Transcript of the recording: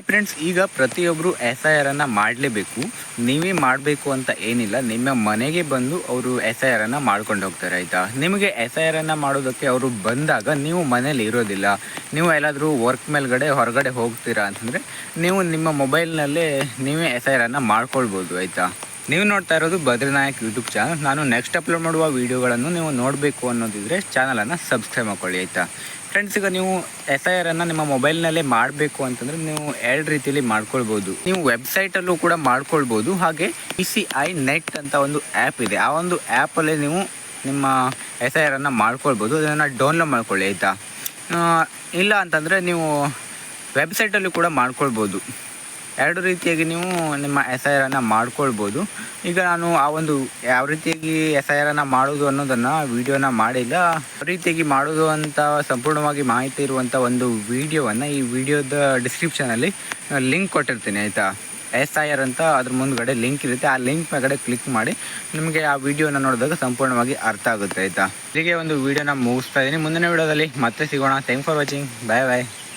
Friends, ಈಗ ಪ್ರತಿಯೊಬ್ಬರು SIR ಅನ್ನು ಮಾಡಲೇಬೇಕು. ನೀವೇ ಮಾಡಬೇಕು ಅಂತ ಏನಿಲ್ಲ. ನಿಮ್ಮ ಮನೆಗೆ ಬಂದು ಅವರು SIR ಅನ್ನು ಮಾಡ್ಕೊಂಡು ಹೋಗ್ತಾರೆ, ಆಯಿತಾ. ನಿಮಗೆ SIR ಅನ್ನು ಮಾಡೋದಕ್ಕೆ ಅವರು ಬಂದಾಗ ನೀವು ಮನೇಲಿ ಇರೋದಿಲ್ಲ, ನೀವು ಎಲ್ಲಾದರೂ ವರ್ಕ್ ಮೇಲ್ಗಡೆ ಹೊರಗಡೆ ಹೋಗ್ತೀರಾ ಅಂತಂದರೆ ನೀವು ನಿಮ್ಮ ಮೊಬೈಲ್ನಲ್ಲೇ ನೀವೇ SIR ಅನ್ನು ಮಾಡ್ಕೊಳ್ಬೋದು, ಆಯಿತಾ. ನೀವು ನೋಡ್ತಾ ಇರೋದು ಬದ್ರಿನಾಯಕ್ ಯೂಟ್ಯೂಬ್ ಚಾನಲ್. ನಾನು ನೆಕ್ಸ್ಟ್ ಅಪ್ಲೋಡ್ ಮಾಡುವ ವೀಡಿಯೋಗಳನ್ನು ನೀವು ನೋಡಬೇಕು ಅನ್ನೋದಿದ್ರೆ ಚಾನಲನ್ನು ಸಬ್ಸ್ಕ್ರೈಬ್ ಮಾಡ್ಕೊಳ್ಳಿ, ಆಯಿತಾ. ಫ್ರೆಂಡ್ಸ್, ಈಗ ನೀವು SIR ಅನ್ನು ನಿಮ್ಮ ಮೊಬೈಲ್ನಲ್ಲೇ ಮಾಡಬೇಕು ಅಂತಂದರೆ ನೀವು ಎರಡು ರೀತಿಯಲ್ಲಿ ಮಾಡ್ಕೊಳ್ಬೋದು. ನೀವು ವೆಬ್ಸೈಟಲ್ಲೂ ಕೂಡ ಮಾಡ್ಕೊಳ್ಬೋದು, ಹಾಗೆ ECI ನೆಟ್ ಅಂತ ಒಂದು ಆ್ಯಪ್ ಇದೆ. ಆ ಒಂದು ಆ್ಯಪಲ್ಲೇ ನೀವು ನಿಮ್ಮ SIR ಅನ್ನು ಮಾಡ್ಕೊಳ್ಬೋದು. ಅದನ್ನು ಡೌನ್ಲೋಡ್ ಮಾಡ್ಕೊಳ್ಳಿ, ಆಯಿತಾ. ಇಲ್ಲ ಅಂತಂದರೆ ನೀವು ವೆಬ್ಸೈಟಲ್ಲೂ ಕೂಡ ಮಾಡ್ಕೊಳ್ಬೋದು. ಎರಡು ರೀತಿಯಾಗಿ ನೀವು ನಿಮ್ಮ SIR ಅನ್ನು ಮಾಡ್ಕೊಳ್ಬೋದು. ಈಗ ನಾನು ಆ ಒಂದು ಯಾವ ರೀತಿಯಾಗಿ SIR ಅನ್ನು ಮಾಡೋದು ಅನ್ನೋದನ್ನು ವೀಡಿಯೋನ ಮಾಡಿಲ್ಲ. ಯಾವ ರೀತಿಯಾಗಿ ಮಾಡೋದು ಅಂತ ಸಂಪೂರ್ಣವಾಗಿ ಮಾಹಿತಿ ಇರುವಂಥ ಒಂದು ವೀಡಿಯೋವನ್ನು ಈ ವಿಡಿಯೋದ ಡಿಸ್ಕ್ರಿಪ್ಷನಲ್ಲಿ ಲಿಂಕ್ ಕೊಟ್ಟಿರ್ತೀನಿ, ಆಯಿತಾ. SIR ಅಂತ ಅದ್ರ ಮುಂದ್ಗಡೆ ಲಿಂಕ್ ಇರುತ್ತೆ. ಆ ಲಿಂಕ್ ಮೇಲ್ಗಡೆ ಕ್ಲಿಕ್ ಮಾಡಿ ನಿಮಗೆ ಆ ವಿಡಿಯೋನ ನೋಡಿದಾಗ ಸಂಪೂರ್ಣವಾಗಿ ಅರ್ಥ ಆಗುತ್ತೆ, ಆಯಿತಾ. ಹೀಗೆ ಒಂದು ವೀಡಿಯೋನ ಮುಗಿಸ್ತಾ ಇದ್ದೀನಿ. ಮುಂದಿನ ವೀಡಿಯೋದಲ್ಲಿ ಮತ್ತೆ ಸಿಗೋಣ. Thank for watching. Bye bye.